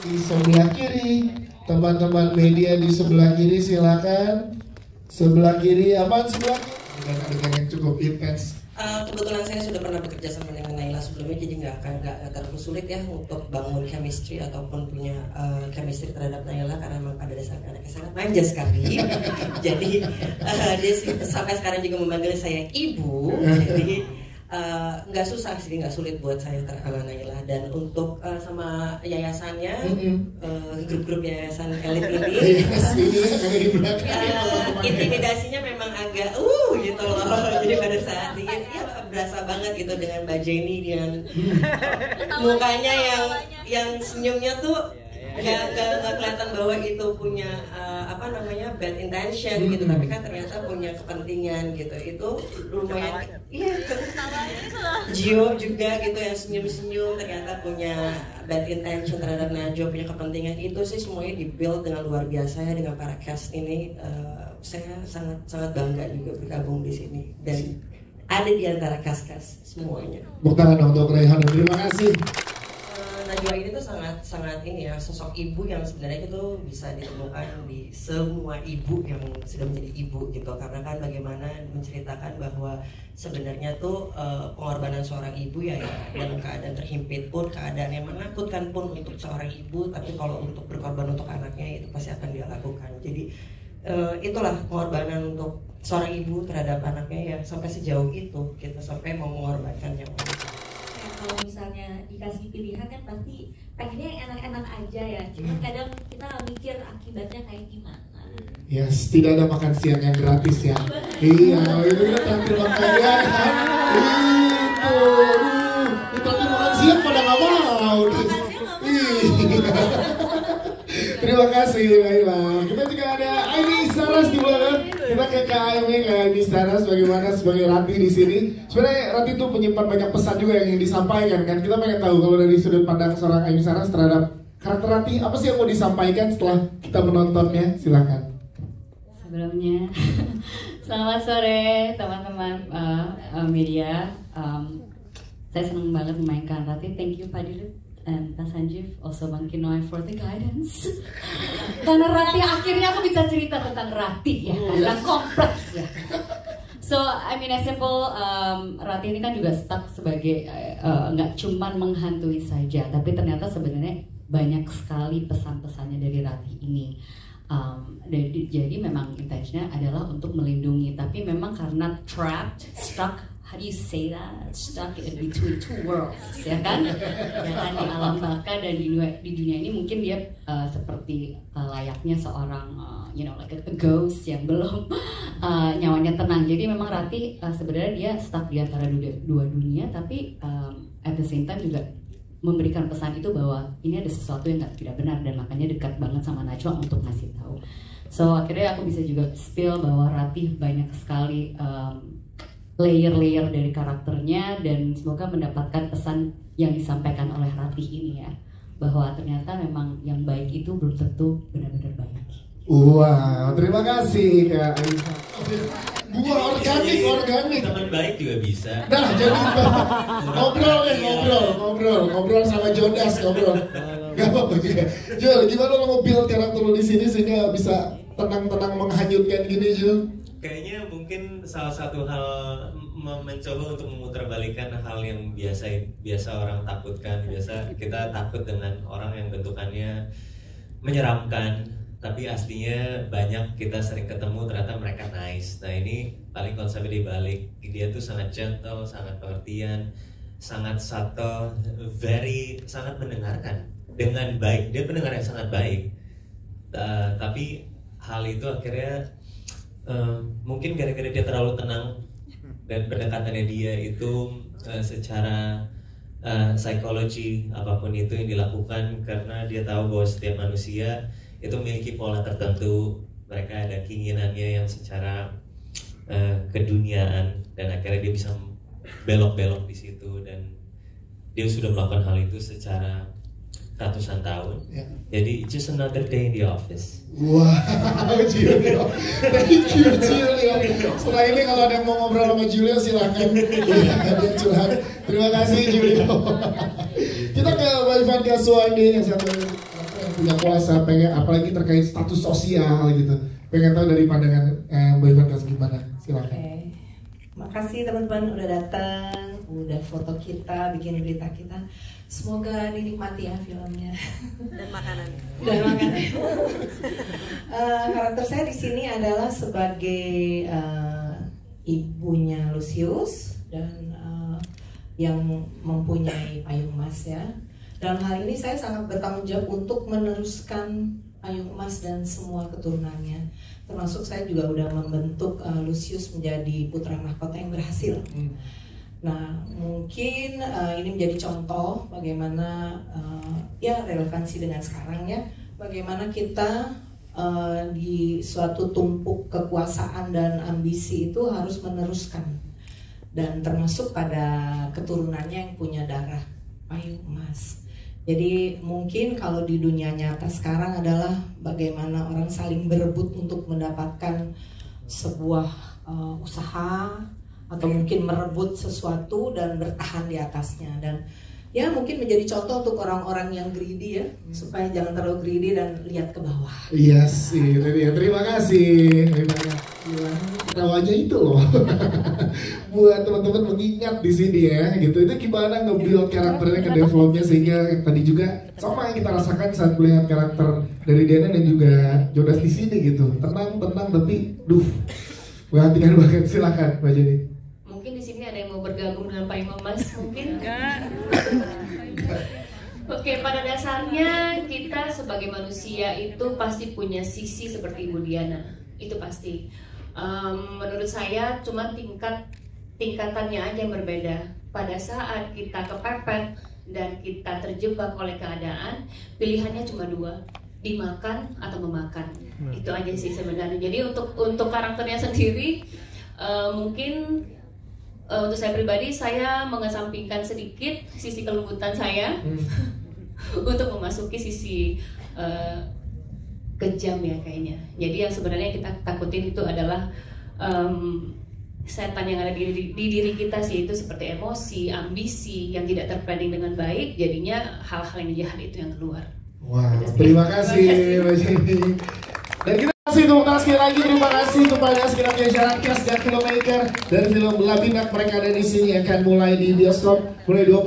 di sebelah kiri, teman-teman media di sebelah kiri silakan. Sebelah kiri, apaan sebelah kiri? Dan adegan yang cukup intens. Kebetulan saya sudah pernah bekerja sama dengan Naila sebelumnya, jadi nggak terlalu sulit ya untuk bangun chemistry ataupun punya chemistry terhadap Naila karena memang pada dasarnya anaknya sangat manja sekali. Jadi dia sampai sekarang juga memanggil saya ibu. Jadi nggak susah sih, nggak sulit buat saya terkala Naila. Dan untuk sama yayasannya, grup-grup yayasan elit ini, intimidasinya memang agak gitu loh. Jadi pada saat ini ya berasa banget gitu dengan Mbak Jenny dengan mukanya yang senyumnya tuh nggak kelihatan bahwa itu punya bad intention gitu, tapi kan ternyata punya kepentingan gitu. Itu lumayan Gio juga gitu yang senyum-senyum ternyata punya bad intention terhadap Najwa, punya kepentingan. Itu sih semuanya dibuild dengan luar biasa ya dengan para cast ini. Saya sangat bangga juga bergabung di sini dan ada di antara cast semuanya. Tepuk tangan untuk Raihan, terima kasih. Najwa ini tuh sangat ini ya, sosok ibu yang sebenarnya itu bisa ditemukan di semua ibu yang sudah menjadi ibu gitu. Karena kan bagaimana menceritakan bahwa sebenarnya tuh pengorbanan seorang ibu ya dalam keadaan terhimpit pun, keadaan yang menakutkan pun untuk seorang ibu, tapi kalau untuk berkorban untuk anaknya itu pasti akan dia lakukan. Jadi itulah pengorbanan untuk seorang ibu terhadap anaknya ya, sampai sejauh itu kita sampai mau mengorbankan nyawa. Kalau misalnya dikasih pilihan kan pasti pengennya yang enak-enak aja ya, cuman kadang kita mikir akibatnya kayak gimana. Yes, tidak ada makan siang yang gratis ya. Iya, itu kita tampil makanya kan. Itu makan siang pada nggak mau. Terima kasih Naila. Kita juga ada Aini Saras di belakang. Kita ke Aini Saras bagaimana sebagai Rati di sini. Sebenarnya Rati itu menyimpan banyak pesan juga yang ingin disampaikan kan. Kita pengen tahu kalau dari sudut pandang seorang Aini Saras terhadap karakter Rati, apa sih yang mau disampaikan setelah kita menontonnya? Silakan. Sebelumnya, selamat sore teman-teman media. Saya senang banget memainkan Rati. Thank you Pak Dilut and Pak Sanjeev, also Bang Kinoy for the guidance. Karena Rati akhirnya aku bisa cerita tentang Rati ya, karena kompleks ya. So I mean as simple, Rati ini kan juga stuck sebagai nggak cuman menghantui saja, tapi ternyata sebenarnya banyak sekali pesan-pesannya dari Rati ini. Jadi memang intensinya adalah untuk melindungi, tapi memang karena trapped, stuck, how do you say that? Stuck in between two worlds, ya kan? Ya kan, di alam baka dan di dunia ini mungkin dia seperti layaknya seorang like a ghost yang belum nyawanya tenang. Jadi memang Rati sebenarnya dia stuck di antara dua dunia, tapi at the same time juga memberikan pesan itu bahwa ini ada sesuatu yang tidak benar, dan makanya dekat banget sama Najwa untuk ngasih tahu. So akhirnya aku bisa juga spill bahwa Rati banyak sekali layer-layer dari karakternya, dan semoga mendapatkan pesan yang disampaikan oleh Rati ini ya, bahwa ternyata memang yang baik itu belum tentu benar-benar baik. Wow, terima kasih Kak Aisyah. Buah organik. Teman baik juga bisa. Nah, jadi ngobrol sama Jodas, ngobrol. Gak apa-apa juga. Jul, gimana lo nge-build karakter lo di sini sehingga bisa tenang-tenang menghanyutkan gini, Jul? Kayaknya mungkin salah satu hal mencoba untuk memutarbalikkan hal yang biasa orang takutkan. Biasa kita takut dengan orang yang bentukannya menyeramkan, tapi aslinya banyak kita sering ketemu ternyata mereka nice. Nah ini paling konsepnya dibalik, dia tuh sangat gentle, sangat pengertian, sangat subtle, sangat mendengarkan dengan baik. Dia pendengar yang sangat baik, tapi hal itu akhirnya mungkin gara-gara dia terlalu tenang dan pendekatannya dia itu secara psikologi apapun itu yang dilakukan, karena dia tahu bahwa setiap manusia itu memiliki pola tertentu, mereka ada keinginannya yang secara keduniaan, dan akhirnya dia bisa belok-belok di situ, dan dia sudah melakukan hal itu secara ratusan tahun. Jadi just another day in the office. Wow, Julio, thank you Julio. Setelah ini kalau ada yang mau ngobrol sama Julio silakan. Terima kasih Julio. Kita ke Mbak Ivan Kaswandi yang satu. punya kuasa, pengen apalagi terkait status sosial gitu. Pengen tahu dari pandangan Mbak Ivankas gimana? Silakan. Oke. Makasih teman-teman udah datang, udah foto kita, bikin berita kita. Semoga dinikmati ya filmnya. Dan makanan. Karakter saya di sini adalah sebagai ibunya Lucius dan yang mempunyai payung emas ya. Dalam hal ini saya sangat bertanggung jawab untuk meneruskan payung emas dan semua keturunannya. Termasuk saya juga udah membentuk Lucius menjadi putra mahkota yang berhasil. Nah, mungkin ini menjadi contoh bagaimana ya relevansi dengan sekarang ya. Bagaimana kita di suatu tumpuk kekuasaan dan ambisi itu harus meneruskan. Dan termasuk pada keturunannya yang punya darah payung emas. Jadi mungkin kalau di dunia nyata sekarang adalah bagaimana orang saling berebut untuk mendapatkan sebuah usaha atau mungkin merebut sesuatu dan bertahan di atasnya, dan ya mungkin menjadi contoh untuk orang-orang yang greedy ya, supaya jangan terlalu greedy dan lihat ke bawah. Iya sih, terima kasih. Ketawanya itu loh. Buat teman-teman mengingat di sini ya, gitu. Itu gimana nge-build karakternya ke developnya sehingga tadi juga sama yang kita rasakan saat melihat karakter dari Diana dan juga Jonas di sini gitu. Tenang tapi, perhatikan banget. Silakan Mbak Jenny. Mungkin di sini ada yang mau bergabung dengan payung emas, mungkin. Oke, pada dasarnya kita sebagai manusia itu pasti punya sisi seperti Ibu Diana, itu pasti. Menurut saya cuma tingkatannya aja yang berbeda. Pada saat kita kepepet dan kita terjebak oleh keadaan, pilihannya cuma dua, dimakan atau memakan. Itu aja sih sebenarnya. Jadi untuk karakternya sendiri, mungkin untuk saya pribadi, saya mengesampingkan sedikit sisi kelembutan saya untuk memasuki sisi kejam ya kayaknya. Jadi yang sebenarnya kita takutin itu adalah setan yang ada di diri kita sih, itu seperti emosi, ambisi yang tidak terplanning dengan baik, jadinya hal-hal yang jahat itu yang keluar. Wah, terima kasih Mbak Jenny. Dan kita kasih tepuk tangan sekali lagi, terima kasih kepada segenap jajaran cast dan filmmaker dan film Labinak. Mereka ada di sini akan mulai di bioskop mulai 20